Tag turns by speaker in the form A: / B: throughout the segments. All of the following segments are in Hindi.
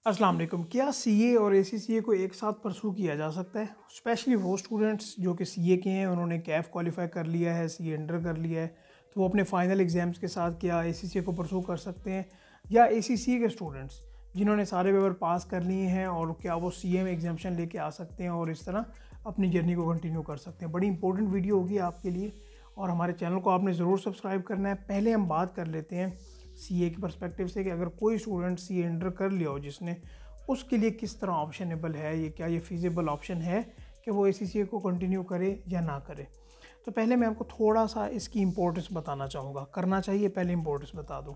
A: अस्सलाम वालेकुम। क्या सीए और एसीसीए को एक साथ परसू किया जा सकता है? स्पेशली वो स्टूडेंट्स जो कि सीए के हैं, उन्होंने कैफ क्वालिफाई कर लिया है, सीए इंटर कर लिया है, तो वो अपने फाइनल एग्ज़ाम्स के साथ क्या एसीसीए को परसू कर सकते हैं? या एसीसीए के स्टूडेंट्स जिन्होंने सारे पेपर पास कर लिए हैं और क्या वो सीए में एग्जामेशन लेके आ सकते हैं और इस तरह अपनी जर्नी को कंटिन्यू कर सकते हैं? बड़ी इंपॉर्टेंट वीडियो होगी आपके लिए और हमारे चैनल को आपने ज़रूर सब्सक्राइब करना है। पहले हम बात कर लेते हैं सीए के पर्सपेक्टिव से कि अगर कोई स्टूडेंट सीए इंटर कर लिया हो जिसने, उसके लिए किस तरह ऑप्शनेबल है, ये क्या ये फीजिबल ऑप्शन है कि वो एसीसीए को कंटिन्यू करे या ना करे। तो पहले मैं आपको थोड़ा सा इसकी इंपॉर्टेंस बताना चाहूँगा। करना चाहिए, पहले इंपॉर्टेंस बता दूँ।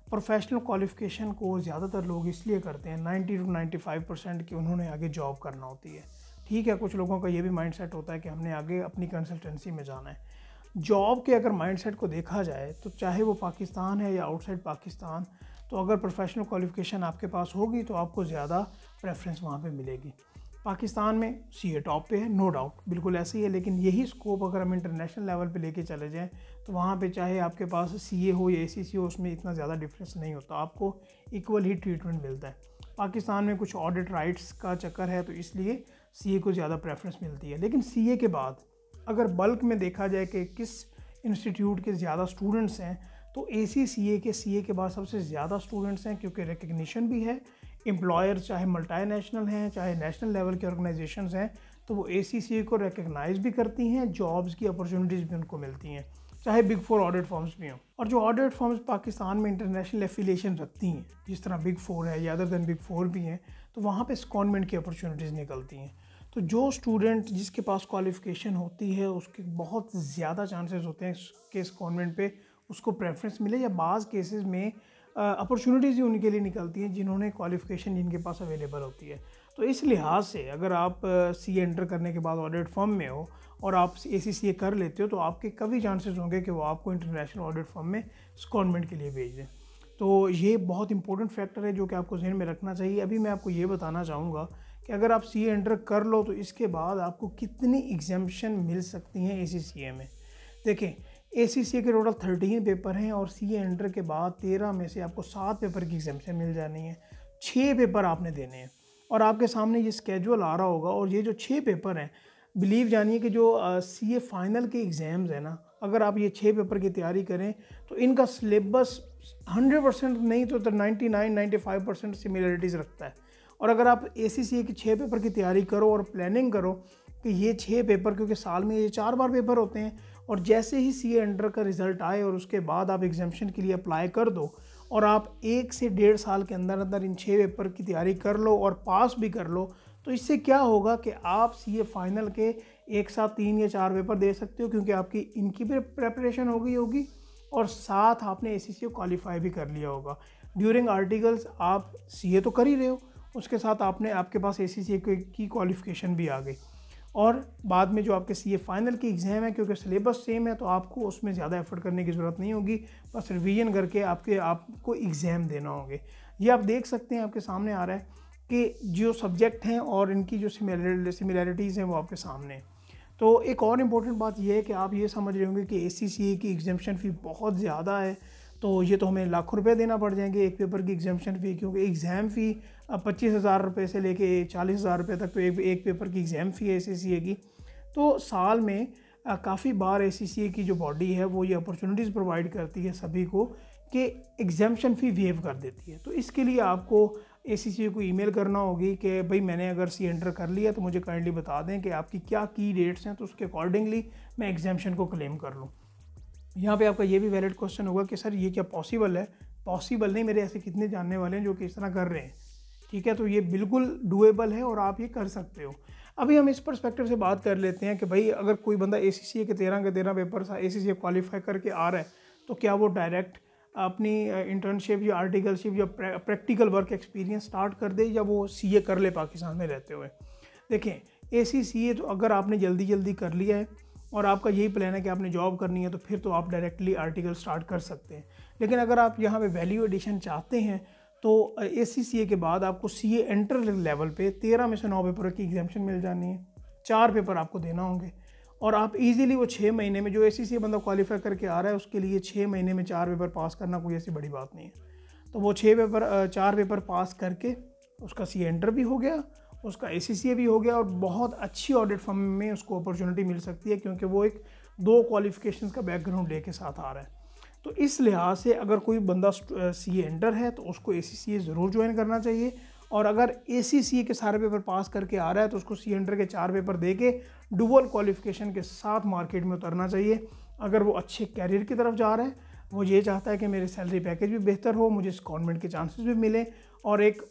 A: प्रोफेशनल क्वालिफ़िकेशन को ज़्यादातर लोग इसलिए करते हैं 90 to 95% कि उन्होंने आगे जॉब करना होती है। ठीक है, कुछ लोगों का ये भी माइंडसेट होता है कि हमने आगे अपनी कंसल्टेंसी में जाना है। जॉब के अगर माइंडसेट को देखा जाए तो चाहे वो पाकिस्तान है या आउटसाइड पाकिस्तान, तो अगर प्रोफेशनल क्वालिफ़िकेशन आपके पास होगी तो आपको ज़्यादा प्रेफरेंस वहाँ पे मिलेगी। पाकिस्तान में सीए टॉप पे है, नो डाउट, बिल्कुल ऐसे ही है। लेकिन यही स्कोप अगर हम इंटरनेशनल लेवल पे लेके चले जाएं तो वहाँ पे चाहे आपके पास सीए हो या एसीसी हो, उसमें इतना ज़्यादा डिफरेंस नहीं होता, आपको इक्वल ही ट्रीटमेंट मिलता है। पाकिस्तान में कुछ ऑडिट राइट्स का चक्कर है तो इसलिए सीए को ज़्यादा प्रेफरेंस मिलती है। लेकिन सीए के बाद अगर बल्क में देखा जाए कि किस इंस्टीट्यूट के ज़्यादा स्टूडेंट्स हैं, तो एसीसीए के सीए के बाद सबसे ज़्यादा स्टूडेंट्स हैं, क्योंकि रिकग्निशन भी है। एम्प्लॉयर चाहे मल्टीनेशनल हैं चाहे नेशनल लेवल के ऑर्गेनाइजेशंस हैं, तो वो एसीसीए को रिकग्नाइज़ भी करती हैं, जॉब्स की अपॉर्चुनिटीज़ भी उनको मिलती हैं, चाहे बिग 4 ऑडिट फर्म्स भी हों। और जो ऑडिट फर्म्स पाकिस्तान में इंटरनेशनल एफिलिएशन रखती हैं, जिस तरह बिग 4 है या अदर दैन बिग 4 भी हैं, तो वहाँ पे सेकंडमेंट की अपॉर्चुनिटीज़ निकलती हैं। तो जो स्टूडेंट जिसके पास क्वालिफ़िकेशन होती है उसके बहुत ज़्यादा चांसेस होते हैं कि सेकंडमेंट पे उसको प्रेफरेंस मिले, या बाज़ केसेस में अपॉर्चुनिटीज़ ही उनके लिए निकलती हैं जिन्होंने क्वालिफ़िकेशन जिनके पास अवेलेबल होती है। तो इस लिहाज से अगर आप सीए एंटर करने के बाद ऑडिट फर्म में हो और आप एसीसीए कर लेते हो, तो आपके कभी चांसेस होंगे कि वो आपको इंटरनेशनल ऑडिट फर्म में सेकंडमेंट के लिए भेज दें। तो ये बहुत इंपॉर्टेंट फैक्टर है जो कि आपको ज़हन में रखना चाहिए। अभी मैं आपको ये बताना चाहूँगा कि अगर आप सीए एंटर कर लो तो इसके बाद आपको कितनी एग्जाम्पशन मिल सकती हैं एसीसीए में। देखें, एसीसीए के टोटल 13 पेपर हैं और सीए एंटर के बाद 13 में से आपको 7 पेपर की एग्जाम्पशन मिल जानी है। 6 पेपर आपने देने हैं और आपके सामने ये स्केड्यूल आ रहा होगा। और ये जो 6 पेपर हैं, बिलीव जानिए कि जो सीए फाइनल के एग्ज़ाम्स हैं ना, अगर आप ये 6 पेपर की तैयारी करें तो इनका सिलेबस 100% नहीं तो 99-95% सिमिलरिटीज़ रखता है। और अगर आप एसीसीए की 6 पेपर की तैयारी करो और प्लानिंग करो कि ये 6 पेपर, क्योंकि साल में ये 4 बार पेपर होते हैं, और जैसे ही सीए एंटर का रिज़ल्ट आए और उसके बाद आप एग्जामेशन के लिए अप्लाई कर दो और आप 1 से 1.5 साल के अंदर अंदर इन 6 पेपर की तैयारी कर लो और पास भी कर लो, तो इससे क्या होगा कि आप सीए फाइनल के एक साथ 3 या 4 पेपर दे सकते हो, क्योंकि आपकी इनकी भी प्रेपरेशन हो गई होगी और साथ आपने एसीसीए क्वालिफाई भी कर लिया होगा। ड्यूरिंग आर्टिकल्स आप सीए तो कर ही रहे हो, उसके साथ आपके पास एसीसीए की क्वालिफ़िकेशन भी आ गई। और बाद में जो आपके सीए फाइनल की एग्ज़ाम है, क्योंकि सिलेबस सेम है तो आपको उसमें ज़्यादा एफर्ट करने की ज़रूरत नहीं होगी, बस रिवीजन करके आपको एग्ज़ाम देना होंगे। ये आप देख सकते हैं, आपके सामने आ रहा है कि जो सब्जेक्ट हैं और इनकी जो सिमिलरिटीज़ हैं वो आपके सामने हैं। तो एक और इम्पोर्टेंट बात यह है कि आप ये समझ रहे होंगे कि एसीसीए की एग्जामेशन फ़ी बहुत ज़्यादा है, तो ये तो हमें लाखों रुपए देना पड़ जाएंगे एक पेपर की एग्जामेशन फ़ी, क्योंकि एग्ज़ाम फ़ी 25,000 रुपये से लेके 40,000 रुपये तक तो एक पेपर की एग्ज़ाम फ़ी है एसीसीए की। तो साल में काफ़ी बार एसीसीए की जो बॉडी है वो ये अपॉर्चुनिटीज़ प्रोवाइड करती है सभी को कि एग्जामेशन फ़ी वेव कर देती है। तो इसके लिए आपको एसीसीए को ईमेल करना होगी कि भाई मैंने अगर सी एंटर कर लिया तो मुझे काइंडली बता दें कि आपकी क्या की डेट्स हैं, तो उसके अकॉर्डिंगली मैं एग्जामेशन को क्लेम कर लूँ। यहाँ पे आपका ये भी वैलिड क्वेश्चन होगा कि सर ये क्या पॉसिबल है? पॉसिबल नहीं, मेरे ऐसे कितने जानने वाले हैं जो कि इस तरह कर रहे हैं। ठीक है, तो ये बिल्कुल डूएबल है और आप ये कर सकते हो। अभी हम इस पर्सपेक्टिव से बात कर लेते हैं कि भाई अगर कोई बंदा एसीसीए के 13 पेपर एसीसीए क्वालिफाई करके आ रहा है, तो क्या वो डायरेक्ट अपनी इंटर्नशिप या आर्टिकलशिप या प्रैक्टिकल वर्क एक्सपीरियंस स्टार्ट कर दे, या वो सीए कर ले पाकिस्तान में रहते हुए? देखें, एसीसीए तो अगर आपने जल्दी कर लिया है और आपका यही प्लान है कि आपने जॉब करनी है, तो फिर तो आप डायरेक्टली आर्टिकल स्टार्ट कर सकते हैं। लेकिन अगर आप यहाँ पे वैल्यू एडिशन चाहते हैं तो एसीसीए के बाद आपको सीए एंटर लेवल पे 13 में से 9 पेपर की एग्जामेशन मिल जानी है। 4 पेपर आपको देना होंगे और आप इजीली वो 6 महीने में, जो एसीसीए बंदा क्वालिफाई करके आ रहा है उसके लिए 6 महीने में 4 पेपर पास करना कोई ऐसी बड़ी बात नहीं है। तो वो 4 पेपर पास करके उसका सी एंटर भी हो गया, उसका ACCA भी हो गया और बहुत अच्छी ऑडिट फर्म में उसको अपॉर्चुनिटी मिल सकती है क्योंकि वो एक 2 क्वालिफिकेशंस का बैकग्राउंड लेके साथ आ रहा है। तो इस लिहाज से अगर कोई बंदा CA एंटर है तो उसको ACCA ज़रूर ज्वाइन करना चाहिए, और अगर ACCA के सारे पेपर पास करके आ रहा है तो उसको CA एंटर के 4 पेपर दे के डुअल क्वालिफिकेशन के साथ मार्केट में उतरना चाहिए। अगर वो अच्छे कैरियर की तरफ जा रहा है, वो ये चाहता है कि मेरे सैलरी पैकेज भी बेहतर हो, मुझे गवर्नमेंट के चांसेस भी मिले, और एक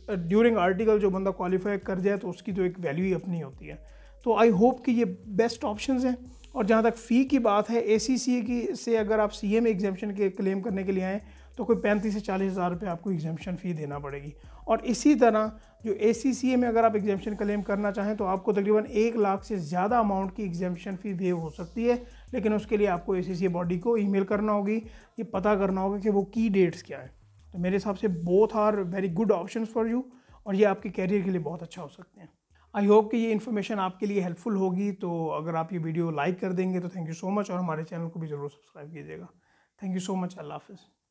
A: ड्यूरिंग आर्टिकल जो बंदा क्वालिफाई कर जाए तो उसकी तो एक वैल्यू ही अपनी होती है। तो आई होप कि ये बेस्ट ऑप्शंस हैं। और जहाँ तक फ़ी की बात है, ACCA की से अगर आप CA में एग्जामेशन के क्लेम करने के लिए आएँ तो कोई 35 से 40 हज़ार रुपये आपको एग्जामेशन फ़ी देना पड़ेगी। और इसी तरह जो ACCA में अगर आप एग्जामेशन क्लेम करना चाहें तो आपको तकरीबन 1 लाख से ज़्यादा अमाउंट की एग्जामेशन फ़ी वेव हो सकती है, लेकिन उसके लिए आपको ACCA बॉडी को ईमेल करना होगी, ये पता करना होगा कि वो की डेट्स क्या है। तो मेरे हिसाब से both are very good options for you, और ये आपके कैरियर के लिए बहुत अच्छा हो सकते हैं। आई होप कि ये इन्फॉर्मेशन आपके लिए हेल्पफुल होगी। तो अगर आप ये वीडियो लाइक कर देंगे तो थैंक यू सो मच, और हमारे चैनल को भी ज़रूर सब्सक्राइब कीजिएगा। Thank you so much. अल्लाह हाफ़िज़।